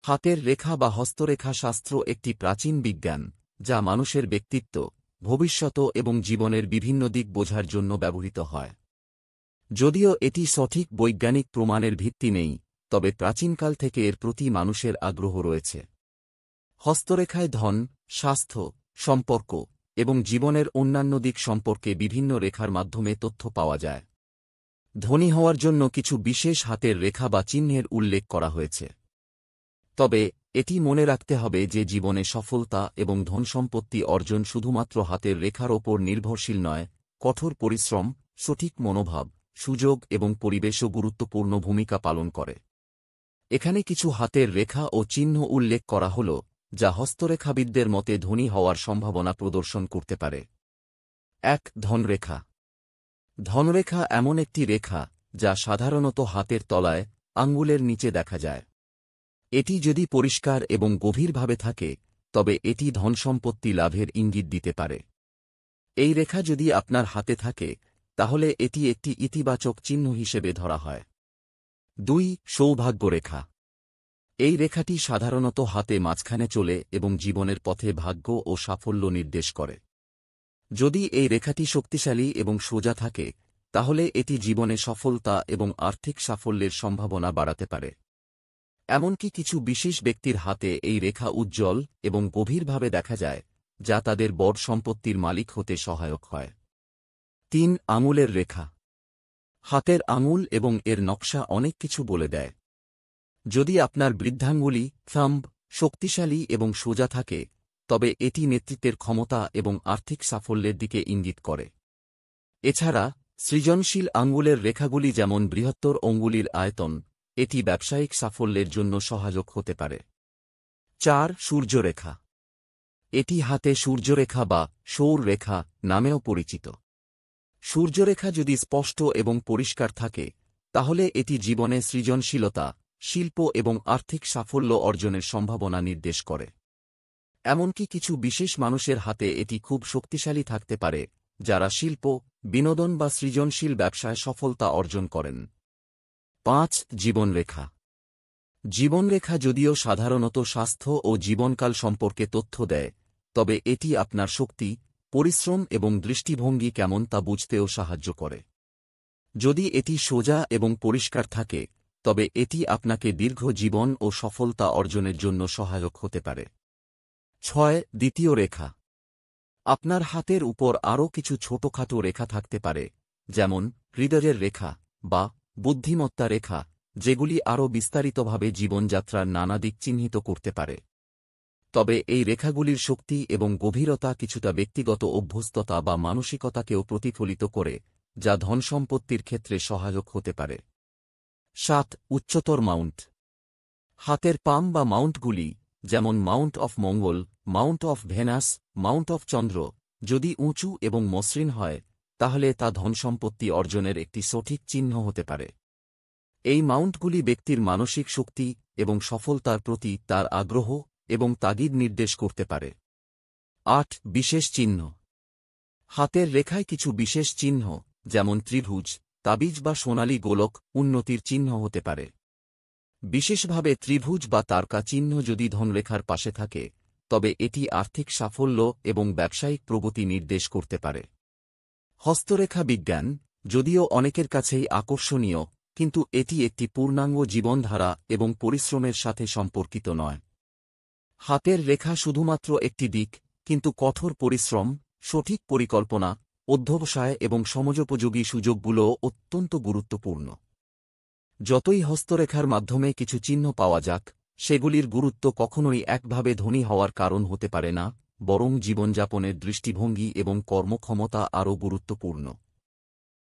হাতের রেখা বা হস্তরেখা শাস্ত্র একটি প্রাচীন বিজ্ঞান যা মানুষের ব্যক্তিত্ব, ভবিষ্যৎ এবং জীবনের বিভিন্ন দিক বোঝার জন্য ব্যবহৃত হয়। যদিও এটি সঠিক বৈজ্ঞানিক প্রমাণের ভিত্তি নেই, তবে প্রাচীনকাল থেকে এর প্রতি মানুষের আগ্রহ রয়েছে। হস্তরেখায় ধন, স্বাস্থ্য, সম্পর্ক এবং জীবনের অন্যান্য দিক সম্পর্কে বিভিন্ন রেখার মাধ্যমে তথ্য পাওয়া যায়। ধনী হওয়ার জন্য কিছু বিশেষ হাতের রেখা বা চিহ্নের উল্লেখ করা হয়েছে। তবে এটি মনে রাখতে হবে যে জীবনে সফলতা এবং ধনসম্পত্তি অর্জন শুধুমাত্র হাতের রেখার ওপর নির্ভরশীল নয়, কঠোর পরিশ্রম, সঠিক মনোভাব, সুযোগ এবং পরিবেশও গুরুত্বপূর্ণ ভূমিকা পালন করে। এখানে কিছু হাতের রেখা ও চিহ্ন উল্লেখ করা হল যা হস্তরেখাবিদদের মতে ধনী হওয়ার সম্ভাবনা প্রদর্শন করতে পারে। ১. ধনরেখা। ধনরেখা এমন একটি রেখা যা সাধারণত হাতের তলায়, আঙ্গুলের নিচে দেখা যায়। এটি যদি পরিষ্কার এবং গভীরভাবে থাকে, তবে এটি ধনসম্পত্তি লাভের ইঙ্গিত দিতে পারে। এই রেখা যদি আপনার হাতে থাকে, তাহলে এটি একটি ইতিবাচক চিহ্ন হিসেবে ধরা হয়। ২. সৌভাগ্য রেখা। এই রেখাটি সাধারণত হাতে মাঝখানে চলে এবং জীবনের পথে ভাগ্য ও সাফল্য নির্দেশ করে। যদি এই রেখাটি শক্তিশালী এবং সোজা থাকে, তাহলে এটি জীবনে সফলতা এবং আর্থিক সাফল্যের সম্ভাবনা বাড়াতে পারে। এমনকি কিছু বিশেষ ব্যক্তির হাতে এই রেখা উজ্জ্বল এবং গভীরভাবে দেখা যায়, যা তাদের বড় সম্পত্তির মালিক হতে সহায়ক হয়। ৩. আঙুলের রেখা। হাতের আঙুল এবং এর নকশা অনেক কিছু বলে দেয়। যদি আপনার বৃদ্ধাঙ্গুলি, থাম্ব, শক্তিশালী এবং সোজা থাকে, তবে এটি নেতৃত্বের ক্ষমতা এবং আর্থিক সাফল্যের দিকে ইঙ্গিত করে। এছাড়া সৃজনশীল আঙ্গুলের রেখাগুলি যেমন বৃহত্তর অঙ্গুলির আয়তন, এটি ব্যবসায়িক সাফল্যের জন্য সহায়ক হতে পারে। ৪. সূর্যরেখা। এটি হাতে সূর্যরেখা বা সৌর রেখা নামেও পরিচিত। সূর্যরেখা যদি স্পষ্ট এবং পরিষ্কার থাকে, তাহলে এটি জীবনে সৃজনশীলতা, শিল্প এবং আর্থিক সাফল্য অর্জনের সম্ভাবনা নির্দেশ করে। এমনকি কিছু বিশেষ মানুষের হাতে এটি খুব শক্তিশালী থাকতে পারে, যারা শিল্প, বিনোদন বা সৃজনশীল ব্যবসায় সফলতা অর্জন করেন। ৫. জীবনরেখা। জীবনরেখা যদিও সাধারণত স্বাস্থ্য ও জীবনকাল সম্পর্কে তথ্য দেয়, তবে এটি আপনার শক্তি, পরিশ্রম এবং দৃষ্টিভঙ্গি কেমন তা বুঝতেও সাহায্য করে। যদি এটি সোজা এবং পরিষ্কার থাকে, তবে এটি আপনাকে দীর্ঘ জীবন ও সফলতা অর্জনের জন্য সহায়ক হতে পারে। ৬. দ্বিতীয় রেখা। আপনার হাতের উপর আরও কিছু ছোটখাটো রেখা থাকতে পারে, যেমন হৃদয়ের রেখা বা বুদ্ধিমত্তা রেখা, যেগুলি আরও বিস্তারিতভাবে জীবনযাত্রার নানা দিক চিহ্নিত করতে পারে। তবে এই রেখাগুলির শক্তি এবং গভীরতা কিছুটা ব্যক্তিগত অভ্যস্ততা বা মানসিকতাকেও প্রতিফলিত করে, যা ধনসম্পত্তির ক্ষেত্রে সহায়ক হতে পারে। ৭. উচ্চতর মাউন্ট। হাতের পাম বা মাউন্টগুলি, যেমন mount of Mangal, mount of Venus, mount of Chandra, যদি উঁচু এবং মসৃণ হয়, তাহলে তা ধনসম্পত্তি অর্জনের একটি সঠিক চিহ্ন হতে পারে। এই মাউন্টগুলি ব্যক্তির মানসিক শক্তি এবং সফলতার প্রতি তার আগ্রহ এবং তাগিদ নির্দেশ করতে পারে। ৮. বিশেষ চিহ্ন। হাতের রেখায় কিছু বিশেষ চিহ্ন, যেমন ত্রিভুজ, তাবিজ বা সোনালী গোলক, উন্নতির চিহ্ন হতে পারে। বিশেষভাবে ত্রিভুজ বা তারকা চিহ্ন যদি ধনরেখার পাশে থাকে, তবে এটি আর্থিক সাফল্য এবং ব্যবসায়িক প্রগতি নির্দেশ করতে পারে। হস্তরেখা বিজ্ঞান, যদিও অনেকের কাছেই আকর্ষণীয়, কিন্তু এটি একটি পূর্ণাঙ্গ জীবনধারা এবং পরিশ্রমের সাথে সম্পর্কিত নয়। হাতের রেখা শুধুমাত্র একটি দিক, কিন্তু কঠোর পরিশ্রম, সঠিক পরিকল্পনা, অধ্যবসায় এবং সমযোপযোগী সুযোগগুলোও অত্যন্ত গুরুত্বপূর্ণ। যতই হস্তরেখার মাধ্যমে কিছু চিহ্ন পাওয়া যাক, সেগুলির গুরুত্ব কখনোই একভাবে ধনী হওয়ার কারণ হতে পারে না, বরং জীবনযাপনের দৃষ্টিভঙ্গি এবং কর্মক্ষমতা আরও গুরুত্বপূর্ণ।